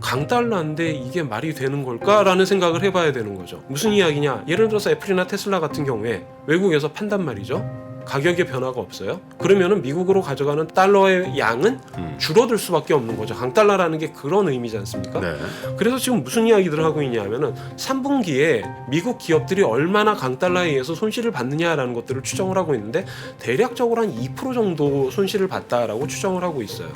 강달러인데 이게 말이 되는 걸까라는 생각을 해봐야 되는 거죠. 무슨 이야기냐? 예를 들어서 애플이나 테슬라 같은 경우에 외국에서 판단 말이죠. 가격의 변화가 없어요. 그러면은 미국으로 가져가는 달러의 양은 줄어들 수밖에 없는 거죠. 강달러라는 게 그런 의미지 않습니까? 네. 그래서 지금 무슨 이야기들을 하고 있냐면은 3분기에 미국 기업들이 얼마나 강달러에 의해서 손실을 받느냐라는 것들을 추정을 하고 있는데 대략적으로 한 2% 정도 손실을 봤다라고 추정을 하고 있어요.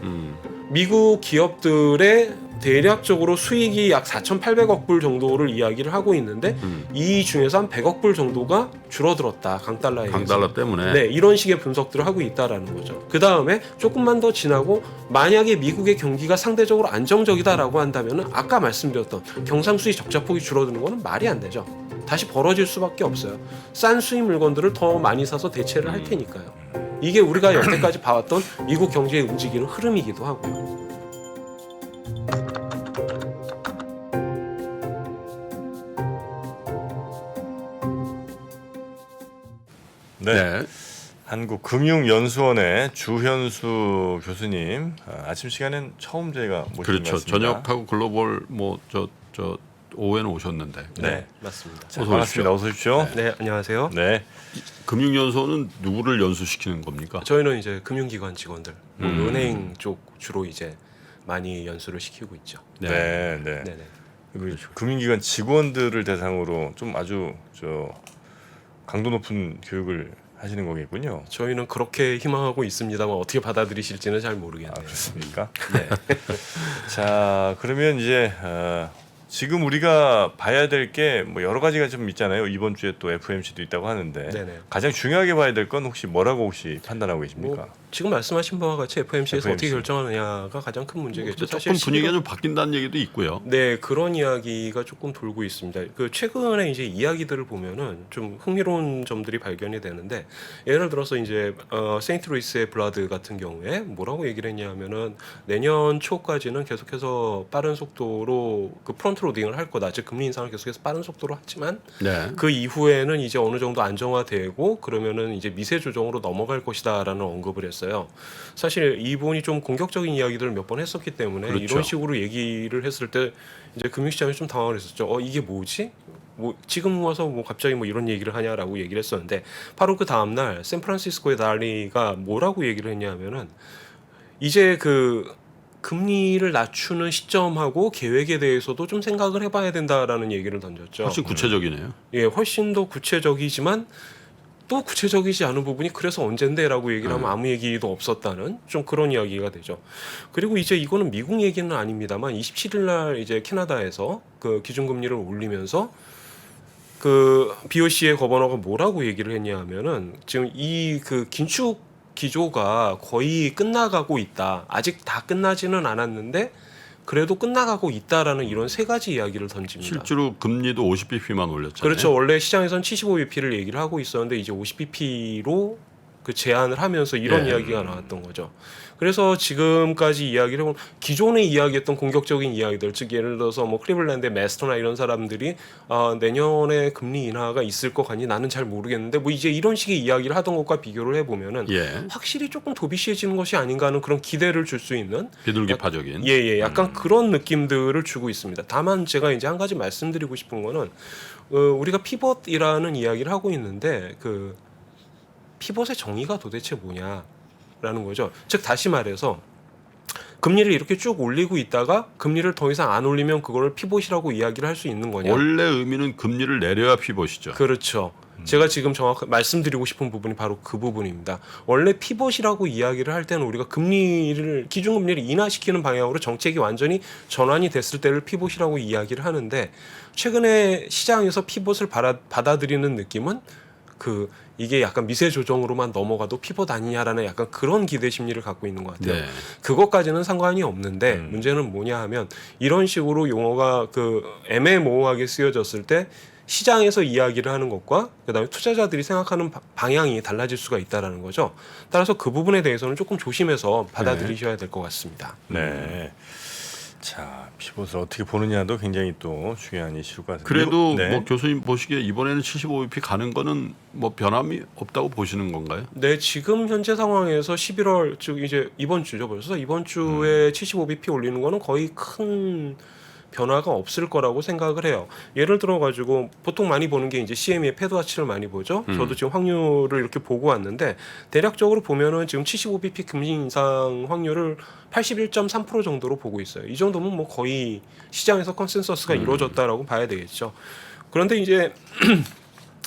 미국 기업들의 대략적으로 수익이 약 4,800억 불 정도를 이야기를 하고 있는데 이 중에서 한 100억 불 정도가 줄어들었다. 강달러에 의해서. 강달러 때문에. 네, 이런 식의 분석들을 하고 있다라는 거죠. 그 다음에 조금만 더 지나고 만약에 미국의 경기가 상대적으로 안정적이다라고 한다면은 아까 말씀드렸던 경상수지 적자폭이 줄어드는 거는 말이 안 되죠. 다시 벌어질 수밖에 없어요. 싼 수입 물건들을 더 많이 사서 대체를 할 테니까요. 이게 우리가 여태까지 봐왔던 미국 경제의 움직이는 흐름이기도 하고요. 네. 한국금융연수원의 주현수 교수님, 아침 시간엔 처음 저희가 모신 것 그렇죠. 같습니다. 저녁하고 글로벌 저 오후에는 오셨는데. 네, 맞습니다. 자, 반갑습니다. 어서 오십시오. 네, 안녕하세요. 네, 금융연수원은 누구를 연수시키는 겁니까? 저희는 이제 금융기관 직원들, 은행 쪽 주로 이제 많이 연수를 시키고 있죠. 네, 네. 네네. 우리 금융기관 직원들을 대상으로 좀 아주 강도 높은 교육을 하시는 거겠군요. 저희는 그렇게 희망하고 있습니다만 어떻게 받아들이실지는 잘 모르겠네요. 그렇습니까? 네. 자, 그러면 이제 지금 우리가 봐야 될 게 뭐 여러 가지가 좀 있잖아요. 이번 주에 또 FOMC도 있다고 하는데 네네. 가장 중요하게 봐야 될 건 혹시 뭐라고 혹시 판단하고 계십니까? 뭐 지금 말씀하신 바와 같이 FOMC에서 어떻게 FOMC. 결정하느냐가 가장 큰 문제겠죠. 조금 분위기가 좀 바뀐다는 얘기도 있고요. 네, 그런 이야기가 조금 돌고 있습니다. 그 최근에 이제 이야기들을 보면은 좀 흥미로운 점들이 발견이 되는데 예를 들어서 이제 세인트루이스의 블라드 같은 경우에 뭐라고 얘기를 했냐면은 내년 초까지는 계속해서 빠른 속도로 그 프론트 로딩을 할 거다. 즉 금리 인상을 계속해서 빠른 속도로 하지만 네. 그 이후에는 이제 어느 정도 안정화되고 그러면은 이제 미세 조정으로 넘어갈 것이다라는 언급을 했어요. 사실 이분이 좀 공격적인 이야기들을 몇 번 했었기 때문에 그렇죠. 이런 식으로 얘기를 했을 때 이제 금융시장이 좀 당황을 했었죠. 이게 뭐지? 뭐 지금 와서 뭐 갑자기 뭐 이런 얘기를 하냐라고 얘기를 했었는데 바로 그 다음 날 샌프란시스코의 달리가 뭐라고 얘기를 했냐면은 이제 그 금리를 낮추는 시점하고 계획에 대해서도 좀 생각을 해봐야 된다라는 얘기를 던졌죠. 훨씬 구체적이네요. 예, 훨씬 더 구체적이지만 또 구체적이지 않은 부분이 그래서 언젠데라고 얘기를 하면 아무 얘기도 없었다는 좀 그런 이야기가 되죠. 그리고 이제 이거는 미국 얘기는 아닙니다만 27일 날 이제 캐나다에서 그 기준금리를 올리면서 그 BOC의 거버너가 뭐라고 얘기를 했냐면은 지금 이 그 긴축 기조가 거의 끝나가고 있다. 아직 다 끝나지는 않았는데 그래도 끝나가고 있다라는 이런 세 가지 이야기를 던집니다. 실제로 금리도 50bp만 올렸잖아요. 그렇죠. 원래 시장에선 75bp를 얘기를 하고 있었는데 이제 50bp로 그 제한을 하면서 이런 예. 이야기가 나왔던 거죠. 그래서 지금까지 이야기를 해보면 기존에 이야기했던 공격적인 이야기들, 즉 예를 들어서 뭐 클리블랜드의 메스터나 이런 사람들이 내년에 금리 인하가 있을 것 같니? 나는 잘 모르겠는데 뭐 이제 이런 식의 이야기를 하던 것과 비교를 해보면은 예. 확실히 조금 도비시해지는 것이 아닌가 하는 그런 기대를 줄 수 있는 비둘기파적인. 예, 약간 그런 느낌들을 주고 있습니다. 다만 제가 이제 한 가지 말씀드리고 싶은 거는 우리가 피벗이라는 이야기를 하고 있는데 그 피벗의 정의가 도대체 뭐냐라는 거죠. 즉 다시 말해서 금리를 이렇게 쭉 올리고 있다가 금리를 더 이상 안 올리면 그거를 피벗이라고 이야기를 할 수 있는 거냐? 원래 의미는 금리를 내려야 피벗이죠. 그렇죠. 제가 지금 정확히 말씀드리고 싶은 부분이 바로 그 부분입니다. 원래 피벗이라고 이야기를 할 때는 우리가 금리를 기준금리를 인하시키는 방향으로 정책이 완전히 전환이 됐을 때를 피벗이라고 이야기를 하는데 최근에 시장에서 피벗을 받아들이는 느낌은 그 이게 약간 미세 조정으로만 넘어가도 피벗 아니냐라는 약간 그런 기대 심리를 갖고 있는 것 같아요. 네. 그것까지는 상관이 없는데 문제는 뭐냐 하면 이런 식으로 용어가 그 애매모호하게 쓰여졌을 때 시장에서 이야기를 하는 것과 그다음에 투자자들이 생각하는 방향이 달라질 수가 있다라는 거죠. 따라서 그 부분에 대해서는 조금 조심해서 받아들이셔야 될 것 같습니다. 네. 자, 75를 어떻게 보느냐도 굉장히 또 중요한 이슈일 것 같습니다. 그래도 네. 뭐 교수님 보시기에 이번에는 75bp 가는 거는 뭐 변함이 없다고 보시는 건가요? 네, 지금 현재 상황에서 11월 즉 이제 이번 주죠. 벌써 이번 주에 75bp 올리는 거는 거의 큰 변화가 없을 거라고 생각을 해요. 예를 들어 가지고 보통 많이 보는 게 이제 CME의 패드와치를 많이 보죠. 저도 지금 확률을 이렇게 보고 왔는데 대략적으로 보면은 지금 75bp 금리 인상 확률을 81.3% 정도로 보고 있어요. 이 정도면 뭐 거의 시장에서 컨센서스가 이루어졌다라고 봐야 되겠죠. 그런데 이제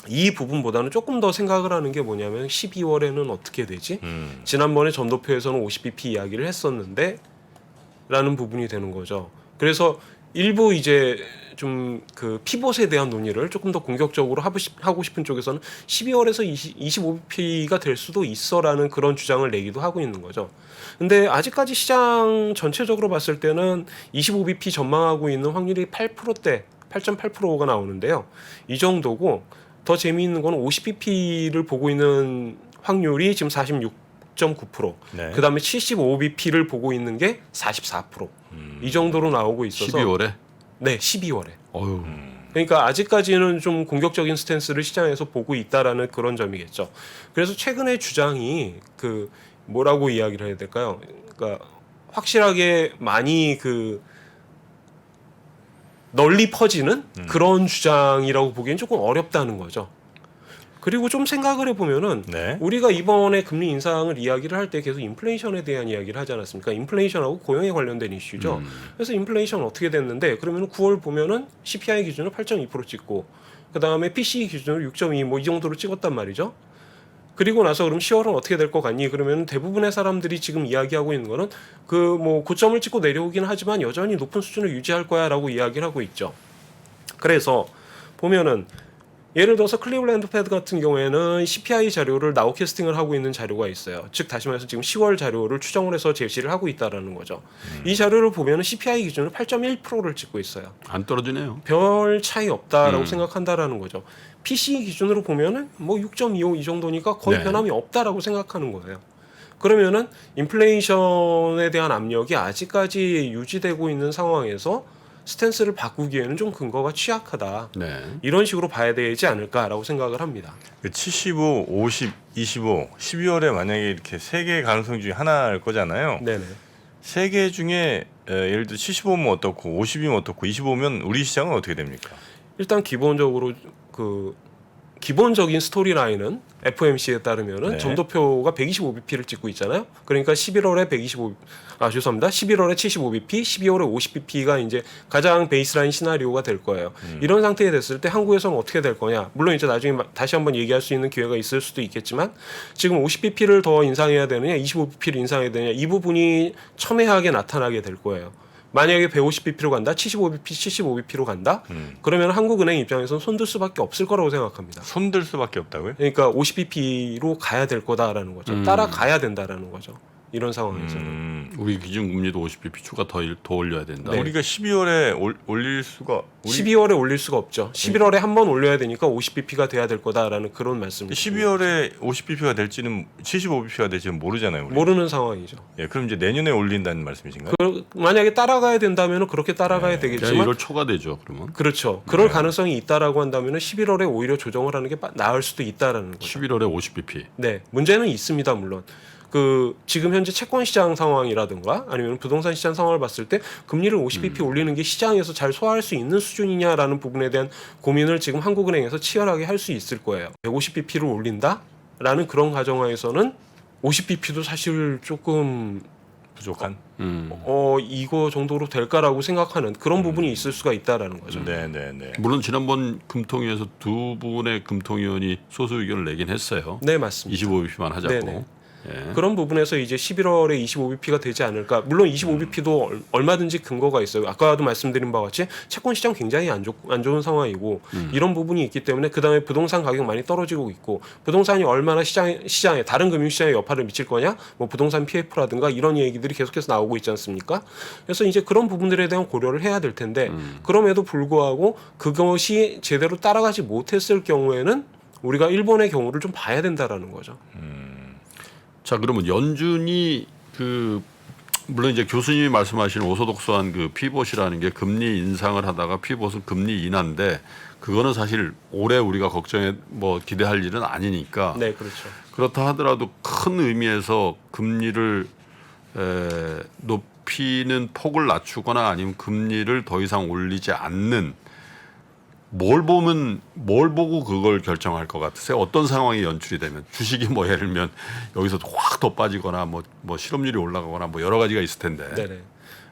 이 부분보다는 조금 더 생각을 하는 게 뭐냐면 12월에는 어떻게 되지? 지난번에 전도표에서는 50bp 이야기를 했었는데 라는 부분이 되는 거죠. 그래서 일부 이제 좀 그 피봇에 대한 논의를 조금 더 공격적으로 하고 싶은 쪽에서는 12월에서 25bp가 될 수도 있어라는 그런 주장을 내기도 하고 있는 거죠. 근데 아직까지 시장 전체적으로 봤을 때는 25bp 전망하고 있는 확률이 8%대, 8.8%가 나오는데요. 이 정도고 더 재미있는 건 50bp를 보고 있는 확률이 지금 46.9%. 네. 그다음에 75bp를 보고 있는 게 44%. 이 정도로 나오고 있어서 12월에? 네, 12월에. 어휴. 그러니까 아직까지는 좀 공격적인 스탠스를 시장에서 보고 있다라는 그런 점이겠죠. 그래서 최근의 주장이 그 뭐라고 이야기를 해야 될까요? 그러니까 확실하게 많이 그 널리 퍼지는 그런 주장이라고 보기엔 조금 어렵다는 거죠. 그리고 좀 생각을 해보면은 네. 우리가 이번에 금리 인상을 이야기를 할 때 계속 인플레이션에 대한 이야기를 하지 않았습니까? 인플레이션하고 고용에 관련된 이슈죠. 그래서 인플레이션 어떻게 됐는데 그러면 9월 보면은 CPI 기준으로 8.2% 찍고 그 다음에 PCE 기준으로 6.2 뭐 이 정도로 찍었단 말이죠. 그리고 나서 그럼 10월은 어떻게 될 것 같니? 그러면 대부분의 사람들이 지금 이야기하고 있는 거는 그 뭐 고점을 찍고 내려오긴 하지만 여전히 높은 수준을 유지할 거야라고 이야기를 하고 있죠. 그래서 보면은 예를 들어서 클리블랜드 패드 같은 경우에는 CPI 자료를 나우캐스팅을 하고 있는 자료가 있어요. 즉 다시 말해서 지금 10월 자료를 추정을 해서 제시를 하고 있다라는 거죠. 이 자료를 보면은 CPI 기준으로 8.1%를 찍고 있어요. 안 떨어지네요. 별 차이 없다라고 생각한다라는 거죠. PCE 기준으로 보면은 뭐 6.25 이 정도니까 거의 네. 변함이 없다라고 생각하는 거예요. 그러면은 인플레이션에 대한 압력이 아직까지 유지되고 있는 상황에서 스탠스를 바꾸기에는 좀 근거가 취약하다. 네. 이런 식으로 봐야 되지 않을까라고 생각을 합니다. 그 75, 50, 25, 12월에 만약에 이렇게 세 개의 가능성 중에 하나일 거잖아요. 네네. 세 개 중에 예를 들어 75면 어떻고 50이면 어떻고 25면 우리 시장은 어떻게 됩니까? 일단 기본적으로 그 기본적인 스토리라인은 FOMC에 따르면은 네. 점도표가 125bp를 찍고 있잖아요. 그러니까 11월에 11월에 75bp, 12월에 50bp가 이제 가장 베이스라인 시나리오가 될 거예요. 이런 상태에 됐을 때 한국에서는 어떻게 될 거냐? 물론 이제 나중에 다시 한번 얘기할 수 있는 기회가 있을 수도 있겠지만 지금 50bp를 더 인상해야 되느냐, 25bp를 인상해야 되느냐 이 부분이 첨예하게 나타나게 될 거예요. 만약에 150bp로 간다, 75bp, 75bp로 간다. 그러면 한국은행 입장에서는 손들 수밖에 없을 거라고 생각합니다. 손들 수밖에 없다고요? 그러니까 50bp로 가야 될 거다라는 거죠. 따라가야 된다라는 거죠. 이런 상황에서는. 우리 기준금리도 50bp 추가 더 올려야 된다. 네. 우리가 12월에 올릴 수가 12월에 올릴 수가 없죠. 11월에 한 번 올려야 되니까 50bp가 돼야 될 거다라는 그런 말씀입니다. 12월에 50bp가 될지는 75bp가 될지는 모르잖아요. 우리. 모르는 상황이죠. 예, 그럼 이제 내년에 올린다는 말씀이신가요? 만약에 따라가야 된다면 그렇게 따라가야 그냥 되겠지만 1월 초가 되죠. 그러면 그렇죠. 그럴 가능성이 있다라고 한다면 11월에 오히려 조정을 하는 게 나을 수도 있다라는 거죠. 11월에 50bp. 네, 문제는 있습니다. 물론 그 지금 현재 채권 시장 상황이라든가 아니면 부동산 시장 상황을 봤을 때 금리를 50bp 올리는 게 시장에서 잘 소화할 수 있는 수준이냐라는 부분에 대한 고민을 지금 한국은행에서 치열하게 할 수 있을 거예요. 150bp를 올린다라는 그런 가정하에서는 50bp도 사실 조금 부족한. 이거 정도로 될까라고 생각하는 그런 부분이 있을 수가 있다라는 거죠. 네, 네, 네. 물론 지난번 금통위에서 두 분의 금통위원이 소수 의견을 내긴 했어요. 네, 맞습니다. 25bp만 하자고. 네네. 예. 그런 부분에서 이제 11월에 25bp가 되지 않을까. 물론 25bp도 얼마든지 근거가 있어요. 아까도 말씀드린 바와 같이 채권 시장 굉장히 안 좋은 상황이고 이런 부분이 있기 때문에 그다음에 부동산 가격 많이 떨어지고 있고 부동산이 얼마나 시장에 다른 금융 시장에 여파를 미칠 거냐. 뭐 부동산 PF라든가 이런 얘기들이 계속해서 나오고 있지 않습니까? 그래서 이제 그런 부분들에 대한 고려를 해야 될 텐데 그럼에도 불구하고 그것이 제대로 따라가지 못했을 경우에는 우리가 일본의 경우를 좀 봐야 된다라는 거죠. 자, 그러면 연준이 그 물론 이제 교수님이 말씀하시는 오소독소한 그 피봇이라는 게 금리 인상을 하다가 피봇은 금리 인하인데 그거는 사실 올해 우리가 걱정해 뭐 기대할 일은 아니니까. 네, 그렇죠. 그렇다 하더라도 큰 의미에서 금리를 높이는 폭을 낮추거나 아니면 금리를 더 이상 올리지 않는 뭘 보고 그걸 결정할 것 같으세요? 어떤 상황이 연출이 되면 주식이 뭐 예를 들면 여기서 확 더 빠지거나 뭐 실업률이 올라가거나 뭐 여러 가지가 있을 텐데. 네네.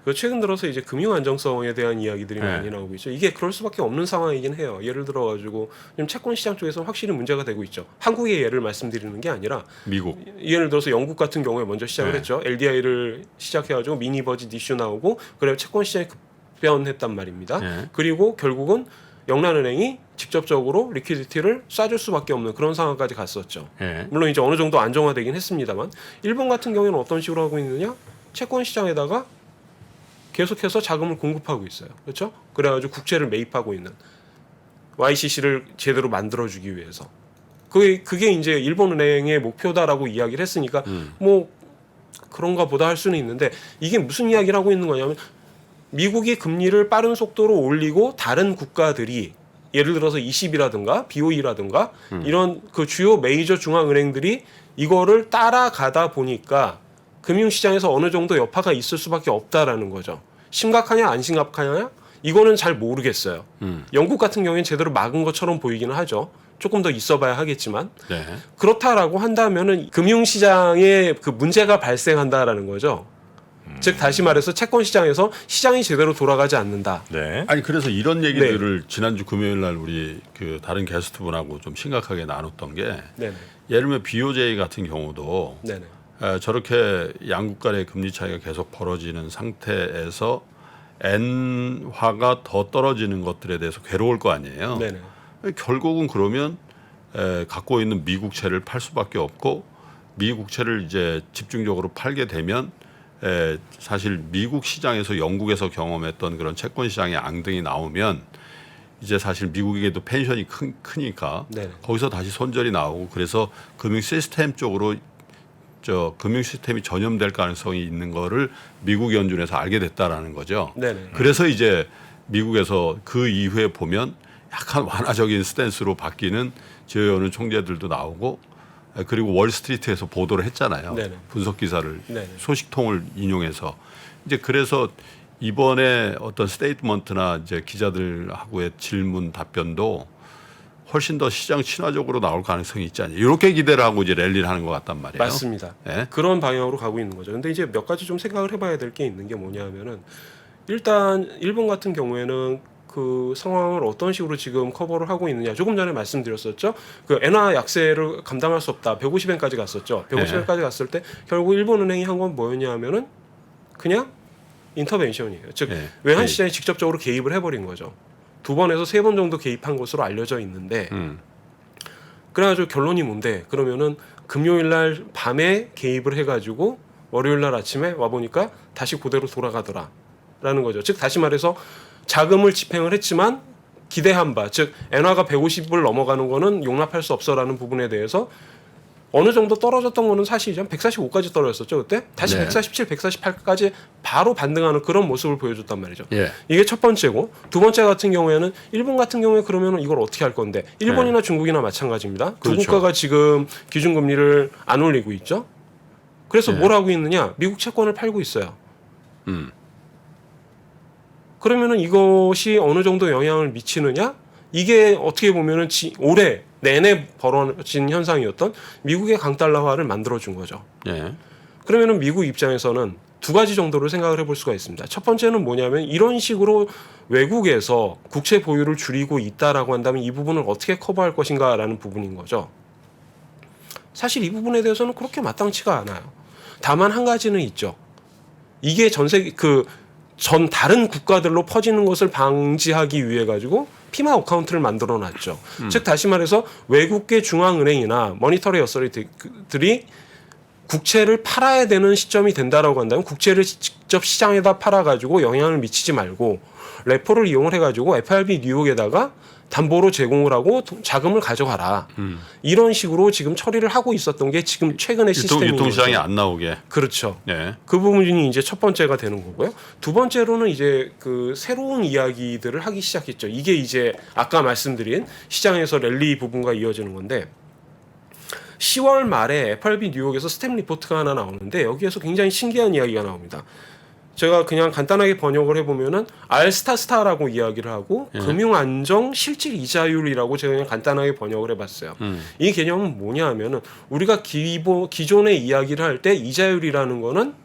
그 최근 들어서 이제 금융 안정성에 대한 이야기들이 네. 많이 나오고 있죠. 이게 그럴 수밖에 없는 상황이긴 해요. 예를 들어 가지고 지금 채권 시장 쪽에서 확실히 문제가 되고 있죠. 한국의 예를 말씀드리는 게 아니라 미국. 예를 들어서 영국 같은 경우에 먼저 시작을 네. 했죠. LDI를 시작해 가지고 미니 버짓 이슈 나오고 그래서 채권 시장이 급변했단 말입니다. 네. 그리고 결국은 영란은행이 직접적으로 리퀴디티를 쏴줄 수밖에 없는 그런 상황까지 갔었죠. 예. 물론 이제 어느 정도 안정화되긴 했습니다만 일본 같은 경우에는 어떤 식으로 하고 있느냐? 채권 시장에다가 계속해서 자금을 공급하고 있어요. 그렇죠? 그래가지고 국채를 매입하고 있는 YCC를 제대로 만들어주기 위해서 그게 이제 일본은행의 목표다라고 이야기를 했으니까 뭐 그런가 보다 할 수는 있는데 이게 무슨 이야기를 하고 있는 거냐면 미국이 금리를 빠른 속도로 올리고 다른 국가들이 예를 들어서 ECB라든가 BOE라든가 이런 그 주요 메이저 중앙은행들이 이거를 따라가다 보니까 금융시장에서 어느 정도 여파가 있을 수밖에 없다라는 거죠. 심각하냐 안 심각하냐 이거는 잘 모르겠어요. 영국 같은 경우에는 제대로 막은 것처럼 보이기는 하죠. 조금 더 있어봐야 하겠지만 네. 그렇다라고 한다면은 금융시장에 그 문제가 발생한다라는 거죠. 즉 다시 말해서 채권 시장에서 시장이 제대로 돌아가지 않는다. 네. 아니 그래서 이런 얘기들을 지난주 금요일 날 우리 그 다른 게스트분하고 좀 심각하게 나눴던 게 네네. 예를 들면 BOJ 같은 경우도 네네. 저렇게 양국 간의 금리 차이가 계속 벌어지는 상태에서 엔화가 더 떨어지는 것들에 대해서 괴로울 거 아니에요. 네네. 결국은 그러면 갖고 있는 미국채를 팔 수밖에 없고 미국채를 이제 집중적으로 팔게 되면 사실 미국 시장에서 영국에서 경험했던 그런 채권 시장의 앙등이 나오면 이제 사실 미국에도 펜션이 크니까 네네. 거기서 다시 손절이 나오고 그래서 금융 시스템 쪽으로 금융 시스템이 전염될 가능성이 있는 거를 미국 연준에서 알게 됐다라는 거죠. 네네. 그래서 이제 미국에서 그 이후에 보면 약간 완화적인 스탠스로 바뀌는 제어연은 총재들도 나오고 그리고 월스트리트에서 보도를 했잖아요. 네네. 분석 기사를 네네. 소식통을 인용해서 이제 그래서 이번에 어떤 스테이트먼트나 이제 기자들하고의 질문 답변도 훨씬 더 시장 친화적으로 나올 가능성이 있지 않냐. 이렇게 기대를 하고 이제 랠리를 하는 것 같단 말이에요. 맞습니다. 예? 그런 방향으로 가고 있는 거죠. 근데 이제 몇 가지 좀 생각을 해봐야 될 게 있는 게 뭐냐면은 일단 일본 같은 경우에는 그 상황을 어떤 식으로 지금 커버를 하고 있느냐. 조금 전에 말씀드렸었죠. 그 엔화 약세를 감당할 수 없다. 150엔까지 갔었죠. 150엔까지 갔을 때 결국 일본은행이 한 건 뭐였냐면은 그냥 인터벤션이에요. 즉 예. 외환 시장에 직접적으로 개입을 해버린 거죠. 2번에서 3번 정도 개입한 것으로 알려져 있는데 그래가지고 결론이 뭔데? 그러면은 금요일 날 밤에 개입을 해가지고 월요일 날 아침에 와 보니까 다시 그대로 돌아가더라라는 거죠. 즉 다시 말해서 자금을 집행을 했지만 기대한 바, 즉 엔화가 150을 넘어가는 거는 용납할 수 없어라는 부분에 대해서 어느 정도 떨어졌던 거는 사실이죠. 145까지 떨어졌었죠 그때. 다시 네. 147, 148까지 바로 반등하는 그런 모습을 보여줬단 말이죠. 예. 이게 첫 번째고 두 번째 같은 경우에는 일본 같은 경우에 그러면 이걸 어떻게 할 건데 일본이나 중국이나 마찬가지입니다. 두 그렇죠. 국가가 지금 기준금리를 안 올리고 있죠. 그래서 네. 뭘 하고 있느냐? 미국 채권을 팔고 있어요. 그러면은 이것이 어느 정도 영향을 미치느냐? 이게 어떻게 보면은 올해 내내 벌어진 현상이었던 미국의 강달러화를 만들어준 거죠. 예. 그러면은 미국 입장에서는 두 가지 정도를 생각을 해볼 수가 있습니다. 첫 번째는 뭐냐면 이런 식으로 외국에서 국채 보유를 줄이고 있다라고 한다면 이 부분을 어떻게 커버할 것인가라는 부분인 거죠. 사실 이 부분에 대해서는 그렇게 마땅치가 않아요. 다만 한 가지는 있죠. 이게 전 세계 전 다른 국가들로 퍼지는 것을 방지하기 위해 가지고 피마 어카운트를 만들어 놨죠. 즉 다시 말해서 외국계 중앙은행이나 머니터리 어서리티들이 국채를 팔아야 되는 시점이 된다라고 한다면 국채를 직접 시장에다 팔아가지고 영향을 미치지 말고 레포를 이용을 해가지고 FRB 뉴욕에다가 담보로 제공을 하고 자금을 가져가라. 이런 식으로 지금 처리를 하고 있었던 게 지금 최근의 시스템인 유통시장에 거죠. 안 나오게. 그렇죠. 예. 그 부분이 이제 첫 번째가 되는 거고요. 두 번째로는 이제 그 새로운 이야기들을 하기 시작했죠. 이게 이제 아까 말씀드린 시장에서 랠리 부분과 이어지는 건데 10월 말에 FRB 뉴욕에서 스탬 리포트가 하나 나오는데 여기에서 굉장히 신기한 이야기가 나옵니다. 제가 그냥 간단하게 번역을 해보면은 알스타스타라고 이야기를 하고 예. 금융안정 실질 이자율이라고 제가 그냥 간단하게 번역을 해봤어요. 이 개념은 뭐냐 하면은 우리가 기존에 이야기를 할 때 이자율이라는 거는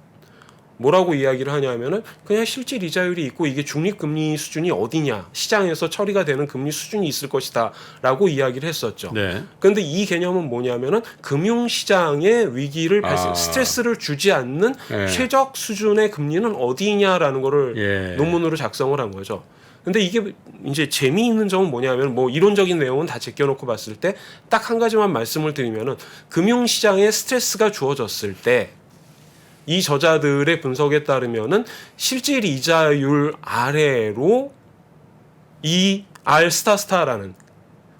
뭐라고 이야기를 하냐면은 그냥 실질 이자율이 있고 이게 중립금리 수준이 어디냐 시장에서 처리가 되는 금리 수준이 있을 것이다라고 이야기를 했었죠. 네. 그런데 이 개념은 뭐냐면은 금융시장의 위기를 아. 스트레스를 주지 않는 예. 최적 수준의 금리는 어디냐라는 거를 예. 논문으로 작성을 한 거죠. 근데 이게 이제 재미있는 점은 뭐냐면 뭐 이론적인 내용은 다 제껴놓고 봤을 때 딱 한 가지만 말씀을 드리면은 금융시장에 스트레스가 주어졌을 때 이 저자들의 분석에 따르면은 실질 이자율 아래로 이 알스타스타라는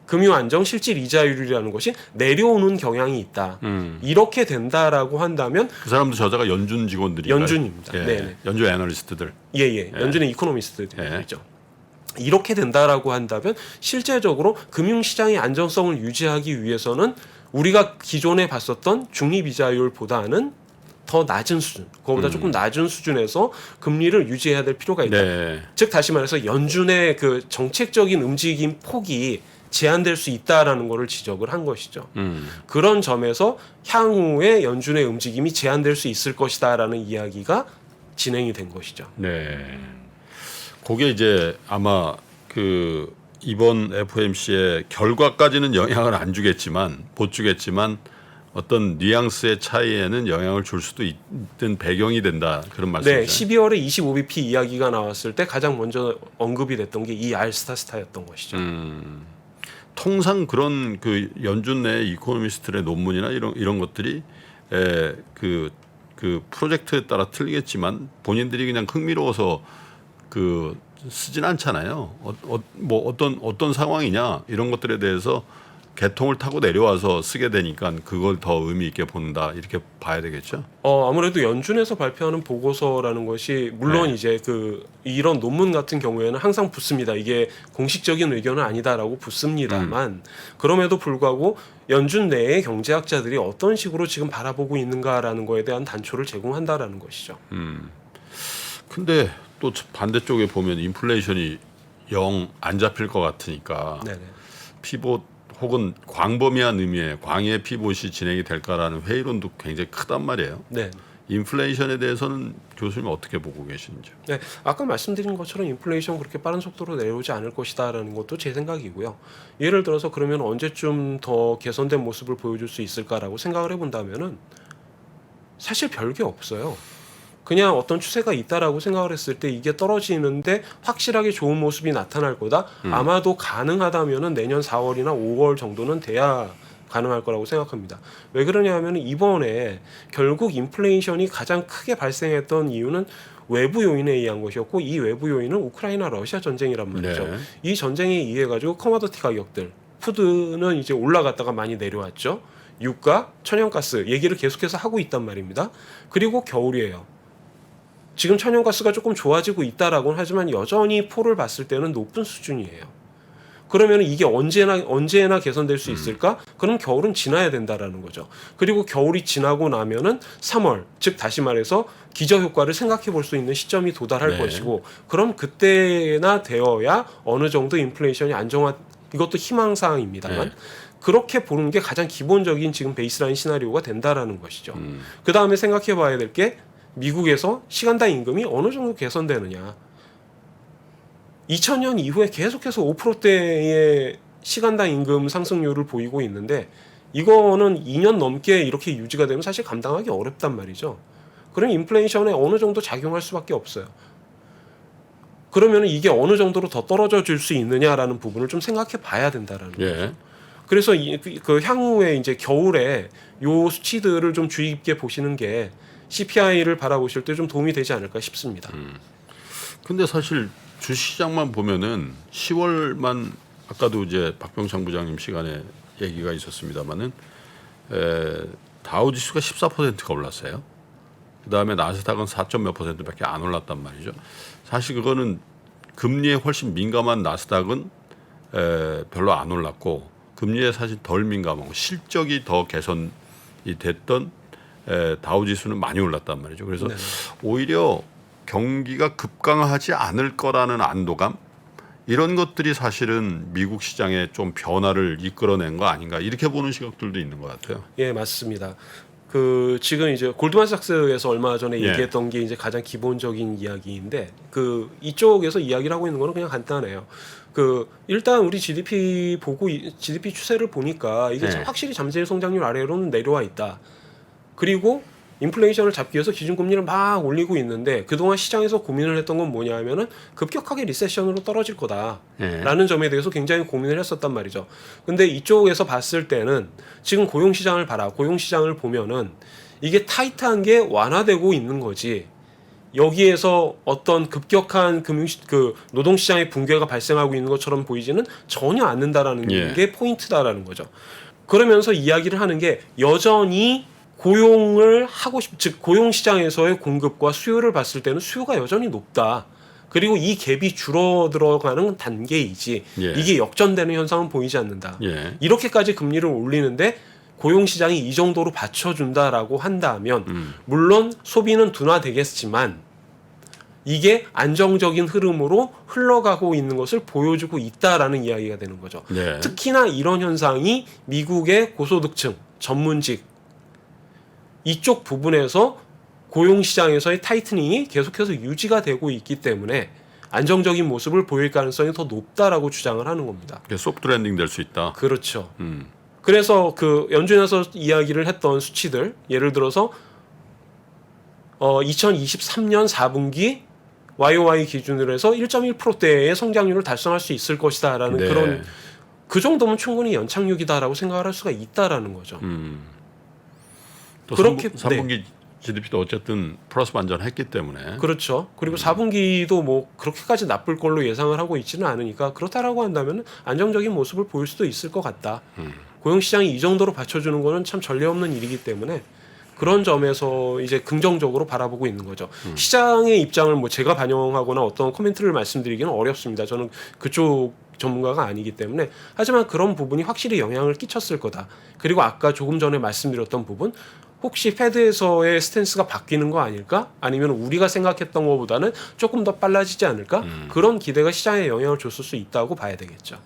금융 안정 실질 이자율이라는 것이 내려오는 경향이 있다. 이렇게 된다라고 한다면 그 사람도 저자가 연준 직원들이 연준입니다. 예. 네네. 연준 애널리스트들. 예예. 연준의 이코노미스트들이죠. 예. 이렇게 된다라고 한다면 실제적으로 금융시장의 안정성을 유지하기 위해서는 우리가 기존에 봤었던 중립이자율보다는 더 낮은 수준, 그거보다 조금 낮은 수준에서 금리를 유지해야 될 필요가 있다. 네. 즉 다시 말해서 연준의 그 정책적인 움직임 폭이 제한될 수 있다라는 것을 지적을 한 것이죠. 그런 점에서 향후에 연준의 움직임이 제한될 수 있을 것이다라는 이야기가 진행이 된 것이죠. 네. 그게 이제 아마 그 이번 FOMC의 결과까지는 영향을 안 주겠지만 못 주겠지만 어떤 뉘앙스의 차이에는 영향을 줄 수도 있는 배경이 된다 그런 말씀이죠. 네, 12월에 25bp 이야기가 나왔을 때 가장 먼저 언급이 됐던 게 이 알스타스타였던 것이죠. 통상 그런 그 연준 내 이코노미스트의 논문이나 이런 것들이 그 프로젝트에 따라 틀리겠지만 본인들이 그냥 흥미로워서 그 쓰진 않잖아요. 뭐 어떤 상황이냐 이런 것들에 대해서 개통을 타고 내려와서 쓰게 되니까 그걸 더 의미 있게 본다 이렇게 봐야 되겠죠. 아무래도 연준에서 발표하는 보고서라는 것이 물론 네. 이제 이런 논문 같은 경우에는 항상 붙습니다. 이게 공식적인 의견은 아니다라고 붙습니다만 그럼에도 불구하고 연준 내의 경제학자들이 어떤 식으로 지금 바라보고 있는가라는 거에 대한 단초를 제공한다라는 것이죠. 근데 또 반대쪽에 보면 인플레이션이 영 안 잡힐 것 같으니까 네네. 피봇 혹은 광범위한 의미의 광의 피봇이 진행이 될까라는 회의론도 굉장히 크단 말이에요. 네. 인플레이션에 대해서는 교수님 어떻게 보고 계시는지요? 네, 아까 말씀드린 것처럼 인플레이션 그렇게 빠른 속도로 내려오지 않을 것이다라는 것도 제 생각이고요. 예를 들어서 그러면 언제쯤 더 개선된 모습을 보여줄 수 있을까라고 생각을 해본다면은 사실 별게 없어요. 그냥 어떤 추세가 있다라고 생각을 했을 때 이게 떨어지는데 확실하게 좋은 모습이 나타날 거다. 아마도 가능하다면은 내년 4월이나 5월 정도는 돼야 가능할 거라고 생각합니다. 왜 그러냐 하면 이번에 결국 인플레이션이 가장 크게 발생했던 이유는 외부 요인에 의한 것이었고 이 외부 요인은 우크라이나 러시아 전쟁이란 말이죠. 네. 이 전쟁에 의해 가지고 커머더티 가격들, 푸드는 이제 올라갔다가 많이 내려왔죠. 유가, 천연가스 얘기를 계속해서 하고 있단 말입니다. 그리고 겨울이에요. 지금 천연가스가 조금 좋아지고 있다라고는 하지만 여전히 포를 봤을 때는 높은 수준이에요. 그러면 이게 언제나 개선될 수 있을까? 그럼 겨울은 지나야 된다라는 거죠. 그리고 겨울이 지나고 나면은 3월, 즉 다시 말해서 기저 효과를 생각해 볼 수 있는 시점이 도달할 네. 것이고, 그럼 그때나 되어야 어느 정도 인플레이션이 이것도 희망사항입니다만 그렇게 보는 게 가장 기본적인 지금 베이스라인 시나리오가 된다라는 것이죠. 그 다음에 생각해 봐야 될 게 미국에서 시간당 임금이 어느 정도 개선되느냐. 2000년 이후에 계속해서 5%대의 시간당 임금 상승률을 보이고 있는데 이거는 2년 넘게 이렇게 유지가 되면 사실 감당하기 어렵단 말이죠. 그럼 인플레이션에 어느 정도 작용할 수밖에 없어요. 그러면 이게 어느 정도로 더 떨어져 줄 수 있느냐라는 부분을 좀 생각해 봐야 된다라는 거죠. 예. 그래서 그 향후에 이제 겨울에 요 수치들을 좀 주의 깊게 보시는 게 CPI를 바라보실 때 좀 도움이 되지 않을까 싶습니다. 근데 사실 주시장만 보면은 10월만 아까도 이제 박병창 부장님 시간에 얘기가 있었습니다만은 다우 지수가 14%가 올랐어요. 그다음에 나스닥은 4몇 %밖에 안 올랐단 말이죠. 사실 그거는 금리에 훨씬 민감한 나스닥은 별로 안 올랐고 금리에 사실 덜 민감하고 실적이 더 개선이 됐던 다우 지수는 많이 올랐단 말이죠. 그래서 네. 오히려 경기가 급강하지 않을 거라는 안도감 이런 것들이 사실은 미국 시장에 좀 변화를 이끌어낸 거 아닌가 이렇게 보는 시각들도 있는 것 같아요. 예, 맞습니다. 그 지금 이제 골드만삭스에서 얼마 전에 예. 얘기했던 게 이제 가장 기본적인 이야기인데 그 이쪽에서 이야기를 하고 있는 거는 그냥 간단해요. 그 일단 우리 GDP 보고 GDP 추세를 보니까 이게 예. 확실히 잠재 성장률 아래로는 내려와 있다. 그리고 인플레이션을 잡기 위해서 기준금리를 막 올리고 있는데 그동안 시장에서 고민을 했던 건 뭐냐면은 급격하게 리세션으로 떨어질 거다라는 예. 점에 대해서 굉장히 고민을 했었단 말이죠. 근데 이쪽에서 봤을 때는 지금 고용시장을 봐라. 고용시장을 보면은 이게 타이트한 게 완화되고 있는 거지. 여기에서 어떤 급격한 그 노동시장의 붕괴가 발생하고 있는 것처럼 보이지는 전혀 않는다라는 예. 게 포인트다라는 거죠. 그러면서 이야기를 하는 게 여전히 고용을 하고 즉 고용 시장에서의 공급과 수요를 봤을 때는 수요가 여전히 높다. 그리고 이 갭이 줄어들어가는 단계이지 예. 이게 역전되는 현상은 보이지 않는다. 예. 이렇게까지 금리를 올리는데 고용 시장이 이 정도로 받쳐준다라고 한다면 물론 소비는 둔화되겠지만 이게 안정적인 흐름으로 흘러가고 있는 것을 보여주고 있다라는 이야기가 되는 거죠. 예. 특히나 이런 현상이 미국의 고소득층, 전문직 이쪽 부분에서 고용시장에서의 타이트닝이 계속해서 유지가 되고 있기 때문에 안정적인 모습을 보일 가능성이 더 높다라고 주장을 하는 겁니다. 소프트 랜딩 될 수 있다. 그렇죠. 그래서 그 연준에서 이야기를 했던 수치들 예를 들어서 2023년 4분기 YOY 기준으로 해서 1.1%대의 성장률을 달성할 수 있을 것이다라는 네. 그런 그 정도면 충분히 연착륙이다라고 생각을 할 수가 있다라는 거죠. 또 그렇게- 3분기 GDP도 어쨌든 플러스 반전했기 때문에 그렇죠. 그리고 4분기도 뭐 그렇게까지 나쁠 걸로 예상을 하고 있지는 않으니까 그렇다라고 한다면 안정적인 모습을 보일 수도 있을 것 같다. 고용시장이 이 정도로 받쳐주는 거는 참 전례 없는 일이기 때문에 그런 점에서 이제 긍정적으로 바라보고 있는 거죠. 시장의 입장을 뭐 제가 반영하거나 어떤 코멘트를 말씀드리기는 어렵습니다. 저는 그쪽 전문가가 아니기 때문에 하지만 그런 부분이 확실히 영향을 끼쳤을 거다. 그리고 아까 조금 전에 말씀드렸던 부분 혹시 패드에서의 스탠스가 바뀌는 거 아닐까? 아니면 우리가 생각했던 것보다는 조금 더 빨라지지 않을까? 그런 기대가 시장에 영향을 줬을 수 있다고 봐야 되겠죠.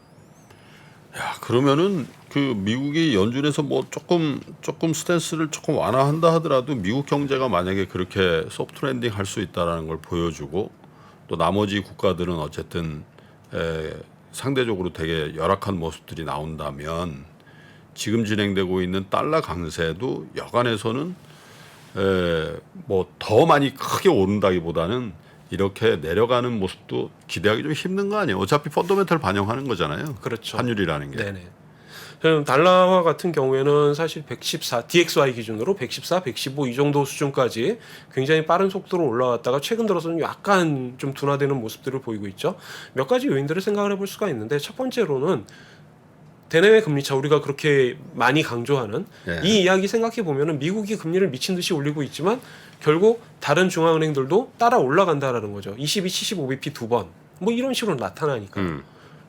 야, 그러면은 그 미국이 연준에서 뭐 조금 스탠스를 조금 완화한다 하더라도 미국 경제가 만약에 그렇게 소프트 랜딩 할 수 있다라는 걸 보여주고 또 나머지 국가들은 어쨌든 상대적으로 되게 열악한 모습들이 나온다면 지금 진행되고 있는 달러 강세도 여간에서는 뭐 더 많이 크게 오른다기보다는 이렇게 내려가는 모습도 기대하기 좀 힘든 거 아니에요? 어차피 펀더멘털 반영하는 거잖아요. 그렇죠. 환율이라는 게. 네네. 그럼 달러화 같은 경우에는 사실 114 DXY 기준으로 114, 115 이 정도 수준까지 굉장히 빠른 속도로 올라왔다가 최근 들어서는 약간 좀 둔화되는 모습들을 보이고 있죠. 몇 가지 요인들을 생각을 해볼 수가 있는데 첫 번째로는 대내외 금리차 우리가 그렇게 많이 강조하는 예. 이 이야기 생각해 보면은 미국이 금리를 미친 듯이 올리고 있지만 결국 다른 중앙은행들도 따라 올라간다라는 거죠. 22, 75bp 두 번 뭐 이런 식으로 나타나니까.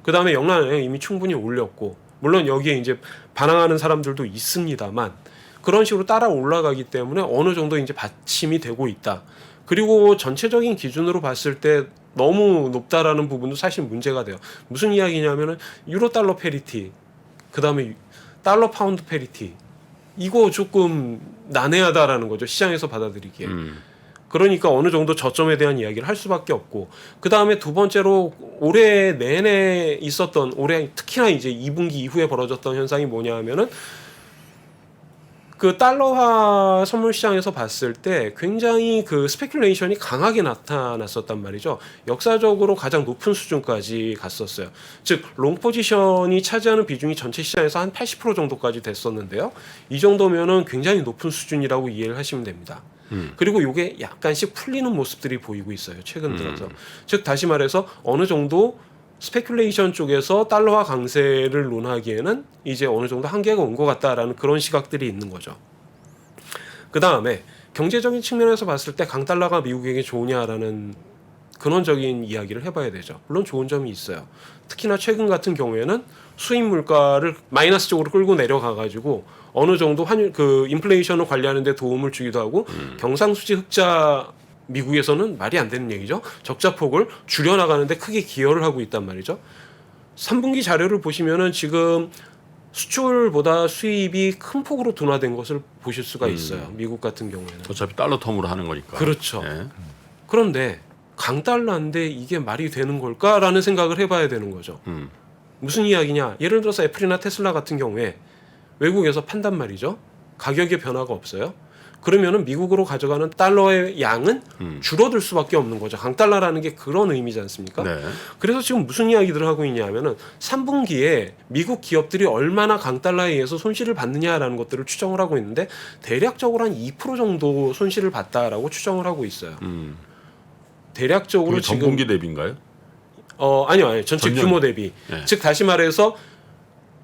그 다음에 영란은행 이미 충분히 올렸고 물론 여기에 이제 반항하는 사람들도 있습니다만 그런 식으로 따라 올라가기 때문에 어느 정도 이제 받침이 되고 있다. 그리고 전체적인 기준으로 봤을 때 너무 높다라는 부분도 사실 문제가 돼요. 무슨 이야기냐면은 유로 달러 페리티, 그 다음에 달러 파운드 페리티 이거 조금 난해하다라는 거죠. 시장에서 받아들이기에. 그러니까 어느 정도 저점에 대한 이야기를 할 수밖에 없고 그 다음에 두 번째로 올해 내내 있었던 올해 특히나 이제 2분기 이후에 벌어졌던 현상이 뭐냐 하면은 그 달러화 선물 시장에서 봤을 때 굉장히 그 스페큘레이션이 강하게 나타났었단 말이죠. 역사적으로 가장 높은 수준까지 갔었어요. 즉 롱 포지션이 차지하는 비중이 전체 시장에서 한 80% 정도까지 됐었는데요. 이 정도면은 굉장히 높은 수준이라고 이해를 하시면 됩니다. 그리고 이게 약간씩 풀리는 모습들이 보이고 있어요. 최근 들어서. 즉 다시 말해서 어느 정도 스페큘레이션 쪽에서 달러화 강세를 논하기에는 이제 어느 정도 한계가 온 것 같다라는 그런 시각들이 있는 거죠. 그 다음에 경제적인 측면에서 봤을 때 강달러가 미국에게 좋으냐라는 근원적인 이야기를 해봐야 되죠. 물론 좋은 점이 있어요. 특히나 최근 같은 경우에는 수입 물가를 마이너스 쪽으로 끌고 내려가가지고 어느 정도 환율 그 인플레이션을 관리하는 데 도움을 주기도 하고 경상수지 흑자 미국에서는 말이 안 되는 얘기죠. 적자폭을 줄여나가는데 크게 기여를 하고 있단 말이죠. 3분기 자료를 보시면은 지금 수출보다 수입이 큰 폭으로 둔화된 것을 보실 수가 있어요. 미국 같은 경우에는. 어차피 달러 텀으로 하는 거니까. 그렇죠. 예. 그런데 강달러인데 이게 말이 되는 걸까라는 생각을 해봐야 되는 거죠. 무슨 이야기냐? 예를 들어서 애플이나 테슬라 같은 경우에 외국에서 판단 말이죠. 가격의 변화가 없어요. 그러면은 미국으로 가져가는 달러의 양은 줄어들 수밖에 없는 거죠. 강달러라는 게 그런 의미지 않습니까? 네. 그래서 지금 무슨 이야기들을 하고 있냐면은 3분기에 미국 기업들이 얼마나 강달러에 의해서 손실을 받느냐라는 것들을 추정을 하고 있는데 대략적으로 한 2% 정도 손실을 봤다라고 추정을 하고 있어요. 대략적으로 그게 지금 전분기 대비인가요? 아니요. 전체 전년. 규모 대비. 네. 즉 다시 말해서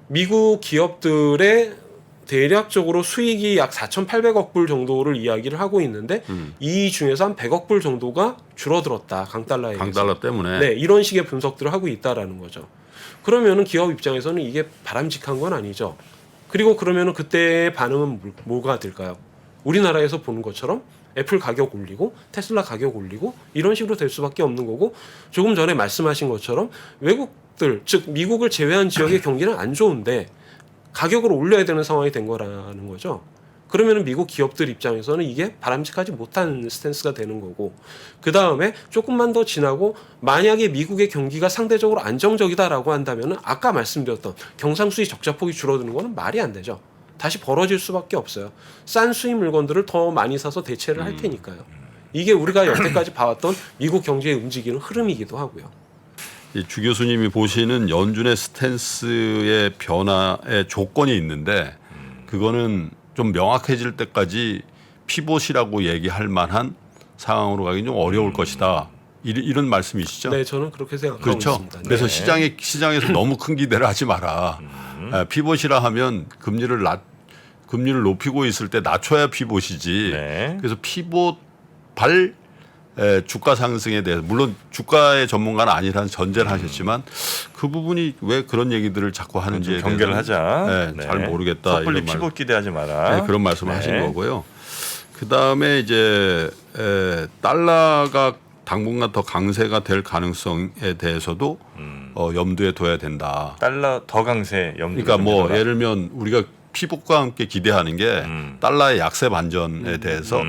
미국 기업들의 대략적으로 수익이 약 4,800억 불 정도를 이야기를 하고 있는데 이 중에서 한 100억 불 정도가 줄어들었다. 강달러에 의해서. 강달러 때문에. 네, 이런 식의 분석들을 하고 있다라는 거죠. 그러면은 기업 입장에서는 이게 바람직한 건 아니죠. 그리고 그러면은 그때의 반응은 뭐가 될까요? 우리나라에서 보는 것처럼 애플 가격 올리고 테슬라 가격 올리고 이런 식으로 될 수밖에 없는 거고 조금 전에 말씀하신 것처럼 외국들 즉 미국을 제외한 지역의 경기는 안 좋은데 가격을 올려야 되는 상황이 된 거라는 거죠. 그러면은 미국 기업들 입장에서는 이게 바람직하지 못한 스탠스가 되는 거고 그 다음에 조금만 더 지나고 만약에 미국의 경기가 상대적으로 안정적이다라고 한다면은 아까 말씀드렸던 경상수지 적자폭이 줄어드는 거는 말이 안 되죠. 다시 벌어질 수밖에 없어요. 싼 수입 물건들을 더 많이 사서 대체를 할 테니까요. 이게 우리가 여태까지 봐왔던 미국 경제의 움직이는 흐름이기도 하고요. 주 교수님이 보시는 연준의 스탠스의 변화의 조건이 있는데 그거는 좀 명확해질 때까지 피봇이라고 얘기할 만한 상황으로 가기 좀 어려울 것이다. 이런 말씀이시죠? 네, 저는 그렇게 생각하고 그렇죠. 있습니다. 그래서 네. 시장에서 너무 큰 기대를 하지 마라. 피봇이라 하면 금리를 높이고 있을 때 낮춰야 피봇이지. 네. 그래서 피봇 발 주가 상승에 대해서 물론 주가의 전문가는 아니라는 전제를 하셨지만 그 부분이 왜 그런 얘기들을 자꾸 하는지에 좀 경계를 대해서는 하자. 네, 잘 모르겠다. 섣불리 이런 말. 피봇 기대하지 마라. 네, 그런 말씀을 네. 하신 거고요. 그 다음에 이제 달러가 당분간 더 강세가 될 가능성에 대해서도 염두에 둬야 된다. 달러 더 강세 염두. 그러니까 뭐 예를 들면 우리가 피복과 함께 기대하는 게 달러의 약세 반전에 대해서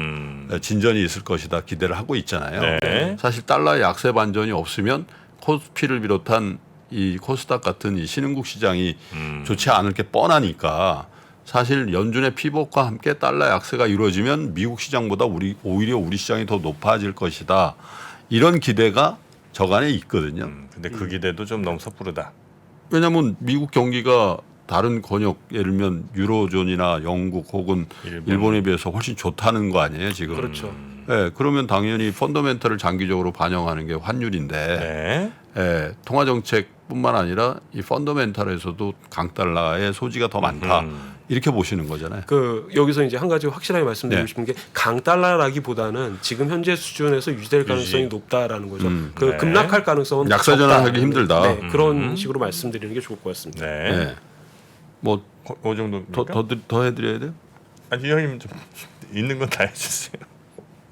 진전이 있을 것이다 기대를 하고 있잖아요. 네. 사실 달러의 약세 반전이 없으면 코스피를 비롯한 이 코스닥 같은 이 신흥국 시장이 좋지 않을 게 뻔하니까 사실 연준의 피복과 함께 달러 약세가 이루어지면 미국 시장보다 오히려 우리 시장이 더 높아질 것이다. 이런 기대가 저간에 있거든요. 근데 그 기대도 좀 너무 섣부르다. 왜냐하면 미국 경기가 다른 권역 예를 들면 유로존이나 영국 혹은 일본에 비해서 훨씬 좋다는 거 아니에요 지금. 그렇죠. 네, 그러면 당연히 펀더멘털을 장기적으로 반영하는 게 환율인데 네. 통화 정책뿐만 아니라 이 펀더멘털에서도 강달러의 소지가 더 많다 이렇게 보시는 거잖아요. 그 여기서 이제 한 가지 확실하게 말씀드리고 네. 싶은 게 강달러라기보다는 지금 현재 수준에서 유지될 가능성이 높다라는 거죠. 그 네. 급락할 가능성은 약세 적다. 전환하기 힘들다. 네, 그런 식으로 말씀드리는 게 좋을 것 같습니다. 네. 네. 뭐 그 정도입니까? 더 해드려야 돼요? 아니 형님 좀 있는 건 다 해주세요.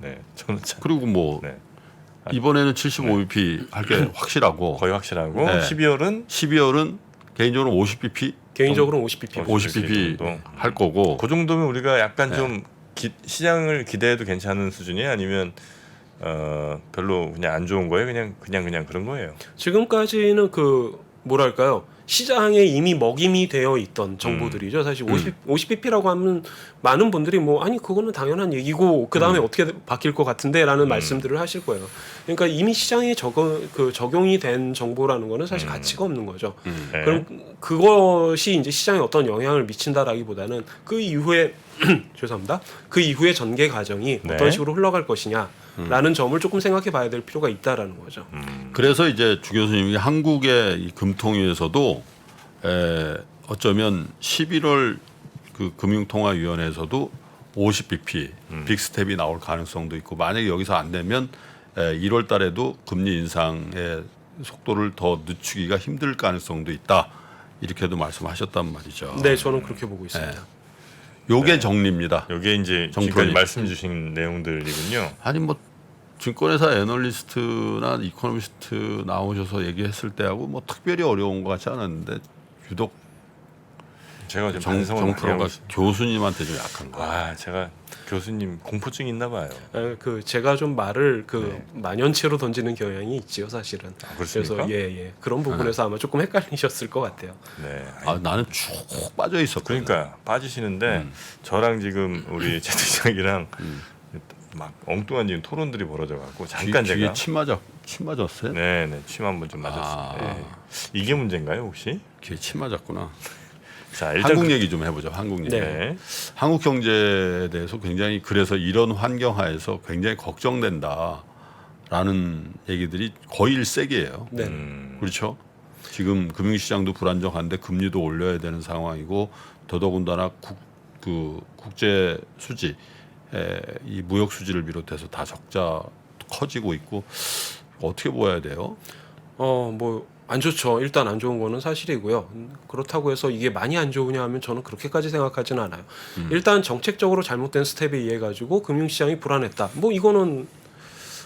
네, 저는 참 그리고 뭐 네. 이번에는 75bp 할 게 확실하고 거의 확실하고 네. 12월은 개인적으로 50bp 개인적으로 50bp. 50bp 정도. 할 거고 그 정도면 우리가 약간 네. 좀 시장을 기대해도 괜찮은 수준이에요? 아니면 별로 그냥 안 좋은 거예요? 그냥 그런 거예요? 지금까지는 그 뭐랄까요 시장에 이미 먹임이 되어 있던 정보들이죠. 사실 50bp라고 하면 많은 분들이 뭐 아니 그거는 당연한 얘기고 그 다음에 어떻게 바뀔 것 같은데라는 말씀들을 하실 거예요. 그러니까 이미 시장에 적용이 된 정보라는 거는 사실 가치가 없는 거죠. 네. 그럼 그것이 이제 시장에 어떤 영향을 미친다라기보다는 그 이후에 죄송합니다. 그 이후의 전개 과정이 네. 어떤 식으로 흘러갈 것이냐라는 점을 조금 생각해 봐야 될 필요가 있다라는 거죠. 그래서 이제 주 교수님이 한국의 이 금통위에서도 어쩌면 11월 그 금융통화위원회에서도 50bp 빅스텝이 나올 가능성도 있고 만약에 여기서 안 되면 1월 달에도 금리 인상의 속도를 더 늦추기가 힘들 가능성도 있다. 이렇게도 말씀하셨단 말이죠. 네, 저는 그렇게 보고 있습니다. 요게 정리입니다. 여기에 이제 정권이. 지금까지 말씀 주신 내용들이군요. 아니 뭐 증권회사 애널리스트나 이코노미스트 나오셔서 얘기했을 때하고 뭐 특별히 어려운 것 같지 않았는데 유독 제가 좀 반성을 많이 하고 정프로가 있습니다. 교수님한테 좀 약한 거. 아, 제가 교수님 공포증 있나 봐요. 그 제가 좀 말을 네. 만연체로 던지는 경향이 있지요, 사실은. 그렇습니까? 그래서 그런 부분에서 아마 조금 헷갈리셨을 것 같아요. 네. 아, 나는 쭉 빠져 있었거든. 그러니까 빠지시는데 저랑 지금 우리 최 팀장이랑 막 엉뚱한 지금 토론들이 벌어져 갖고 잠깐 귀에 제가 침 맞았어요? 네네 침 한번 좀 맞았어요. 네. 이게 문제인가요 혹시? 귀에 침 맞았구나. 자 일단 한국 얘기 좀 해보죠. 한국 얘기. 네. 한국 경제에 대해서 굉장히 그래서 이런 환경하에서 굉장히 걱정된다라는 얘기들이 거의 일색이에요. 네. 그렇죠. 지금 금융시장도 불안정한데 금리도 올려야 되는 상황이고 더더군다나 국제 수지 이 무역 수지를 비롯해서 다 적자 커지고 있고 어떻게 보아야 돼요? 뭐 안 좋죠. 일단 안 좋은 거는 사실이고요. 그렇다고 해서 이게 많이 안 좋으냐 하면 저는 그렇게까지 생각하지는 않아요. 일단 정책적으로 잘못된 스텝에 의해 가지고 금융시장이 불안했다. 뭐 이거는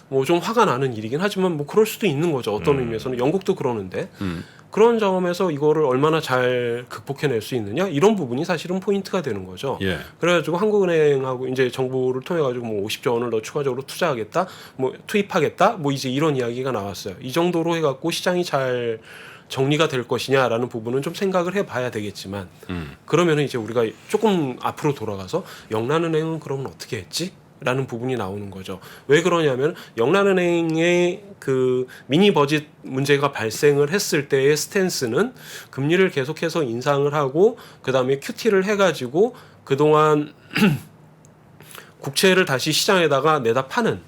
뭐 좀 화가 나는 일이긴 하지만 뭐 그럴 수도 있는 거죠. 어떤 의미에서는 영국도 그러는데 그런 점에서 이거를 얼마나 잘 극복해낼 수 있느냐 이런 부분이 사실은 포인트가 되는 거죠. 예. 그래가지고 한국은행하고 이제 정부를 통해 가지고 뭐 50조 원을 더 추가적으로 투자하겠다, 뭐 투입하겠다, 뭐 이제 이런 이야기가 나왔어요. 이 정도로 해갖고 시장이 잘 정리가 될 것이냐라는 부분은 좀 생각을 해봐야 되겠지만 그러면은 이제 우리가 조금 앞으로 돌아가서 영란은행은 그러면 어떻게 했지? 라는 부분이 나오는 거죠. 왜 그러냐면 영란은행의 그 미니 버짓 문제가 발생을 했을 때의 스탠스는 금리를 계속해서 인상을 하고 그다음에 QT를 해가지고 그동안 국채를 다시 시장에다가 내다 파는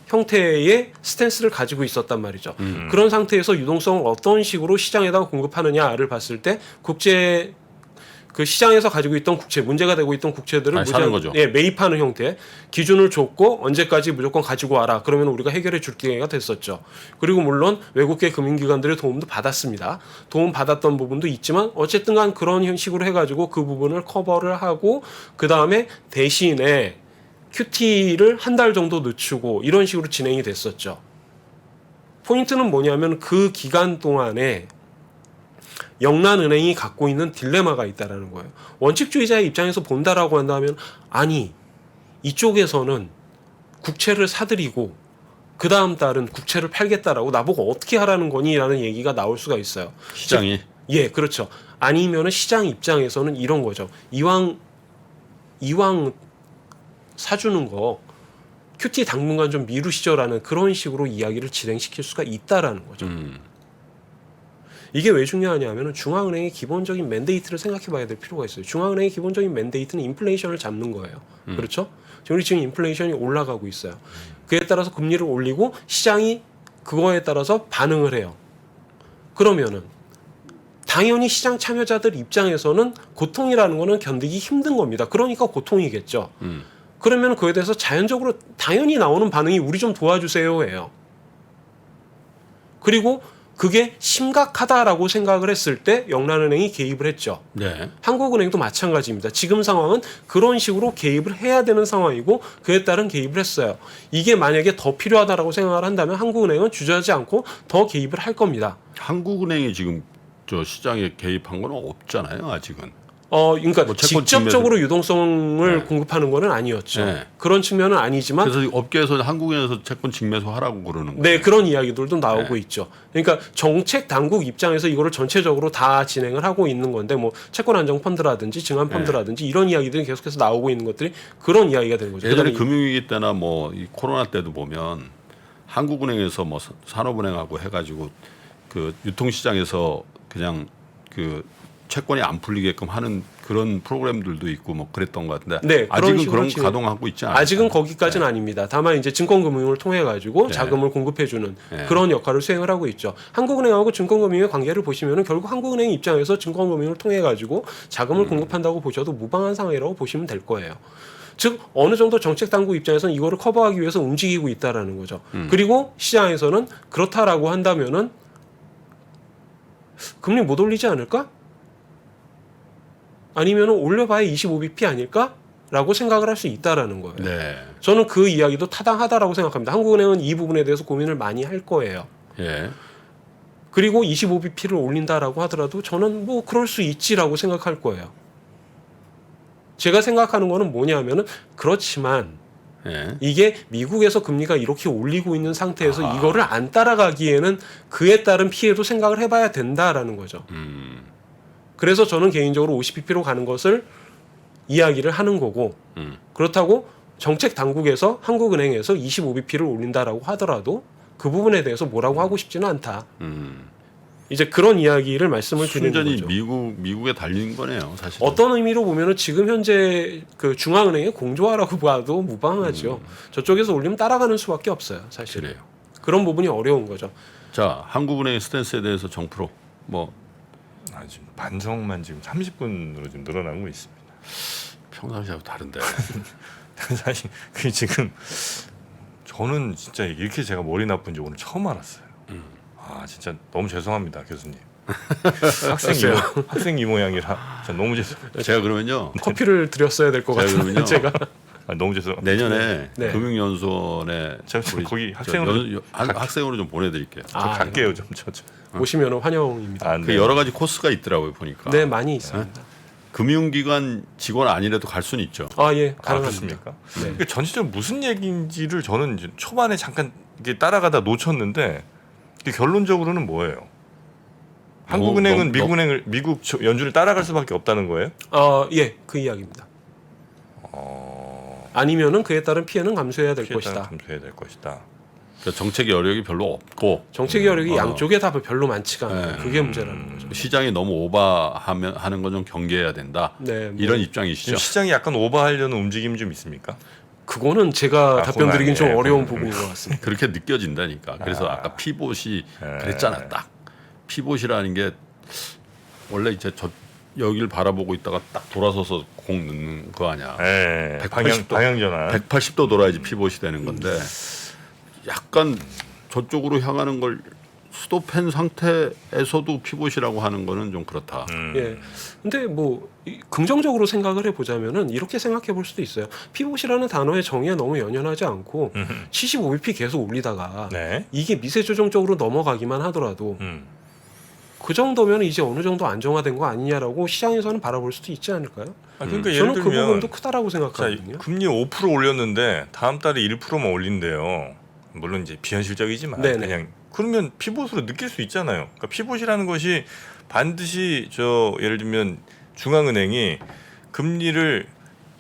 형태의 스탠스를 가지고 있었단 말이죠. 그런 상태에서 유동성을 어떤 식으로 시장에다가 공급하느냐를 봤을 때 국제 그 시장에서 가지고 있던 국채, 문제가 되고 있던 국채들을 사는 거죠. 매입하는 형태 기준을 줬고 언제까지 무조건 가지고 와라. 그러면 우리가 해결해 줄 기회가 됐었죠. 그리고 물론 외국계 금융기관들의 도움도 받았습니다. 도움 받았던 부분도 있지만 어쨌든 간 그런 형식으로 해가지고 그 부분을 커버를 하고 그 다음에 대신에 QT를 한 달 정도 늦추고 이런 식으로 진행이 됐었죠. 포인트는 뭐냐면 그 기간 동안에 영란은행이 갖고 있는 딜레마가 있다라는 거예요. 원칙주의자의 입장에서 본다라고 한다면 아니 이쪽에서는 국채를 사들이고 그 다음 달은 국채를 팔겠다라고 나보고 어떻게 하라는 거니라는 얘기가 나올 수가 있어요. 시장이 예, 그렇죠. 아니면은 시장 입장에서는 이런 거죠. 이왕 사주는 거 QT 당분간 좀 미루시죠라는 그런 식으로 이야기를 진행시킬 수가 있다라는 거죠. 이게 왜 중요하냐면은 중앙은행의 기본적인 맨데이트를 생각해 봐야 될 필요가 있어요. 중앙은행의 기본적인 맨데이트는 인플레이션을 잡는 거예요. 그렇죠? 우리 지금 인플레이션이 올라가고 있어요. 그에 따라서 금리를 올리고 시장이 그거에 따라서 반응을 해요. 그러면은 당연히 시장 참여자들 입장에서는 고통이라는 거는 견디기 힘든 겁니다. 그러니까 고통이겠죠. 그러면 그에 대해서 자연적으로 당연히 나오는 반응이 우리 좀 도와주세요예요. 그리고 그게 심각하다라고 생각을 했을 때 영란은행이 개입을 했죠. 네. 한국은행도 마찬가지입니다. 지금 상황은 그런 식으로 개입을 해야 되는 상황이고 그에 따른 개입을 했어요. 이게 만약에 더 필요하다라고 생각을 한다면 한국은행은 주저하지 않고 더 개입을 할 겁니다. 한국은행이 지금 저 시장에 개입한 건 없잖아요, 아직은. 그러니까 뭐 채권 직접적으로 유동성을 네. 공급하는 거는 아니었죠. 네. 그런 측면은 아니지만 그래서 업계에서 한국은행에서 채권 직매수 하라고 그러는 거예요. 네, 그런 이야기들도 나오고 네. 있죠. 그러니까 정책 당국 입장에서 이거를 전체적으로 다 진행을 하고 있는 건데 뭐 채권 안정 펀드라든지 증안 펀드라든지 이런 이야기들이 계속해서 나오고 있는 것들이 그런 이야기가 되는 거죠. 예전에 그다음에 금융위기 때나 뭐 이 코로나 때도 보면 한국은행에서 뭐 산업은행하고 해가지고 그 유통시장에서 그냥 그 채권이 안 풀리게끔 하는 그런 프로그램들도 있고 뭐 그랬던 것 같은데 네, 그런 아직은 식으로 그런 진행- 가동하고 있지 않아요. 아직은 거기까지는 아닙니다. 다만 이제 증권금융을 통해 가지고 네. 자금을 공급해주는 네. 그런 역할을 수행을 하고 있죠. 한국은행하고 증권금융의 관계를 보시면은 결국 한국은행 입장에서 증권금융을 통해 가지고 자금을 공급한다고 보셔도 무방한 상황이라고 보시면 될 거예요. 즉 어느 정도 정책 당국 입장에서는 이거를 커버하기 위해서 움직이고 있다라는 거죠. 그리고 시장에서는 그렇다라고 한다면은 금리 못 올리지 않을까? 아니면 올려봐야 25bp 아닐까?라고 생각을 할 수 있다라는 거예요. 네. 저는 그 이야기도 타당하다라고 생각합니다. 한국은행은 이 부분에 대해서 고민을 많이 할 거예요. 예. 그리고 25bp를 올린다라고 하더라도 저는 뭐 그럴 수 있지라고 생각할 거예요. 제가 생각하는 거는 뭐냐면은 그렇지만 예. 이게 미국에서 금리가 이렇게 올리고 있는 상태에서 이거를 안 따라가기에는 그에 따른 피해도 생각을 해봐야 된다라는 거죠. 그래서 저는 개인적으로 50bp로 가는 것을 이야기를 하는 거고 그렇다고 정책 당국에서 한국은행에서 25bp를 올린다라고 하더라도 그 부분에 대해서 뭐라고 하고 싶지는 않다. 이제 그런 이야기를 말씀을 드리는 순전히 거죠. 미국에 달린 거네요, 사실. 어떤 의미로 보면은 지금 현재 그 중앙은행의 공조화라고 봐도 무방하죠. 저쪽에서 올리면 따라가는 수밖에 없어요, 사실. 그래요. 그런 부분이 어려운 거죠. 자, 한국은행의 스탠스에 대해서 정프로 뭐 지금 반성만 지금 30분으로 지금 늘어나고 있습니다. 평상시하고 다른데. 사실 그 지금 저는 진짜 이렇게 제가 머리 나쁜지 오늘 처음 알았어요. 아 진짜 너무 죄송합니다 교수님. 학생 이 모양이라 진짜 너무 죄송합니다. 제가 그러면요. 커피를 드렸어야 될 것 제가 같은데 그러면요. 제가. 너무 죄송합니다. 내년에 네. 금융연수원에 제가 우리 거기 저 학생으로 학생으로 좀 보내드릴게요. 저 갈게요 좀 저. 오시면 환영입니다. 아, 그 네. 여러 가지 코스가 있더라고요 보니까. 네, 많이 있습니다. 금융기관 직원 아니라도 갈 수는 있죠. 아, 예, 아, 가능합니다. 그렇습니까? 네. 그러니까 전체적으로 무슨 얘기인지를 저는 이제 초반에 잠깐 이게 따라가다 놓쳤는데 이게 결론적으로는 뭐예요? 한국은행은 미국 연준을 따라갈 수밖에 없다는 거예요? 예, 그 이야기입니다. 아니면은 그에 따른 피해는 감수해야 될 것이다. 감수해야 될 것이다. 그러니까 정책의 여력이 별로 없고 정책의 여력이 양쪽에 다 별로 많지가 않아요. 네. 그게 문제라는 거죠. 시장이 너무 오버하면 하는 건 좀 경계해야 된다. 네, 뭐 이런 지금 입장이시죠. 시장이 약간 오버하려는 움직임이 좀 있습니까? 그거는 제가 답변 그건 드리긴 좀 아니에요. 어려운 부분인 것 같습니다. 그렇게 느껴진다니까. 그래서 아까 피봇이 그랬잖아. 딱 피봇이라는 게 원래 이제 저 여기를 바라보고 있다가 딱 돌아서서 공 넣는 거 아니야. 네, 180도, 방향 전환. 180도 돌아야지 피봇이 되는 건데 약간 저쪽으로 향하는 걸 스톱한 상태에서도 피봇이라고 하는 거는 좀 그렇다. 예. 근데 뭐 긍정적으로 생각을 해보자면은 이렇게 생각해 볼 수도 있어요. 피봇이라는 단어의 정의에 너무 연연하지 않고 75bp 계속 올리다가 네. 이게 미세 조정적으로 넘어가기만 하더라도 그 정도면 이제 어느 정도 안정화된 거 아니냐라고 시장에서는 바라볼 수도 있지 않을까요? 그러니까 예를 저는 그 들면 부분도 크다라고 자, 생각하거든요. 금리 5% 올렸는데 다음 달에 1%만 올린대요. 물론 이제 비현실적이지만 네네. 그냥 그러면 피봇으로 느낄 수 있잖아요. 그러니까 피봇이라는 것이 반드시 예를 들면 중앙은행이 금리를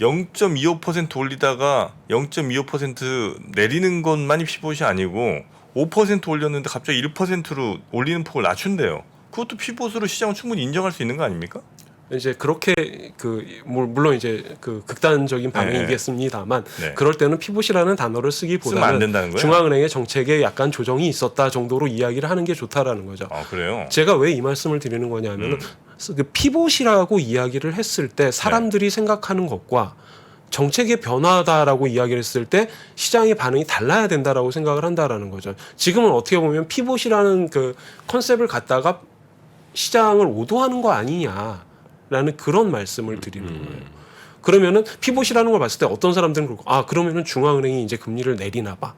0.25% 올리다가 0.25% 내리는 것만이 피봇이 아니고 5% 올렸는데 갑자기 1%로 올리는 폭을 낮춘대요. 그것도 피봇으로 시장은 충분히 인정할 수 있는 거 아닙니까? 이제 그렇게 물론 이제 그 극단적인 방향이겠습니다만 네. 그럴 때는 피봇이라는 단어를 쓰면 안 쓰기보다는 된다는 거예요? 중앙은행의 정책에 약간 조정이 있었다 정도로 이야기를 하는 게 좋다라는 거죠. 아 그래요? 제가 왜 이 말씀을 드리는 거냐면은 그 피봇이라고 이야기를 했을 때 사람들이 생각하는 것과 정책의 변화다라고 이야기를 했을 때 시장의 반응이 달라야 된다라고 생각을 한다라는 거죠. 지금은 어떻게 보면 피봇이라는 그 컨셉을 갖다가 시장을 오도하는 거 아니냐라는 그런 말씀을 드리는 거예요. 그러면은 피봇이라는 걸 봤을 때 어떤 사람들은 그러고 그러면은 중앙은행이 이제 금리를 내리나 봐.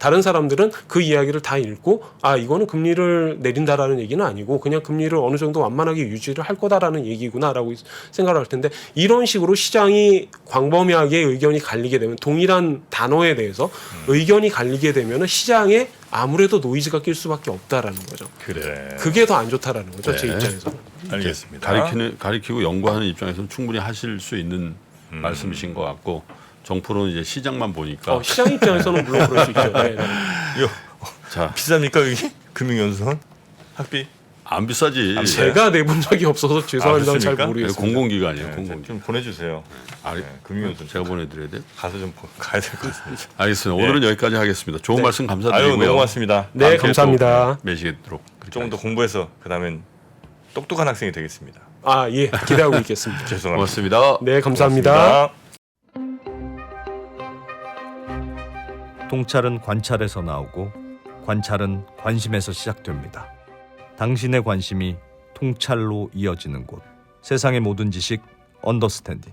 다른 사람들은 그 이야기를 다 읽고 아 이거는 금리를 내린다라는 얘기는 아니고 그냥 금리를 어느 정도 완만하게 유지를 할 거다라는 얘기구나라고 생각을 할 텐데 이런 식으로 시장이 광범위하게 의견이 갈리게 되면 동일한 단어에 대해서 의견이 갈리게 되면은 시장에 아무래도 노이즈가 낄 수밖에 없다라는 거죠. 그래. 그게 더 안 좋다라는 거죠. 제 네. 입장에서는. 알겠습니다. 가리키고 연구하는 입장에서는 충분히 하실 수 있는 말씀이신 것 같고 정프로는 이제 시장만 보니까 시장 입장에서는 물론 그럴 수 있죠. 네. 이거 자, 비쌉니까 여기 금융연수원 학비? 안 비싸지. 안 비싸요? 제가 내본 적이 없어서 죄송합니다. 잘 그렇습니까? 모르겠습니다. 공공기관이에요. 네, 공공기관. 좀 보내주세요. 네, 금융연수원 제가 보내드려야 돼요. 가서 좀 가야 될 것 같습니다. 알겠습니다. 오늘은 여기까지 하겠습니다. 좋은 말씀 아유 감사드리고요. 너무 고맙습니다. 네, 다음 주에 또 감사합니다. 매시도록 조금 더 공부해서 그다음엔 똑똑한 학생이 되겠습니다. 아, 예. 기대하고 있겠습니다. 죄송합니다. 고맙습니다. 네, 감사합니다. 통찰은 관찰에서 나오고 관찰은 관심에서 시작됩니다. 당신의 관심이 통찰로 이어지는 곳. 세상의 모든 지식 언더스탠딩.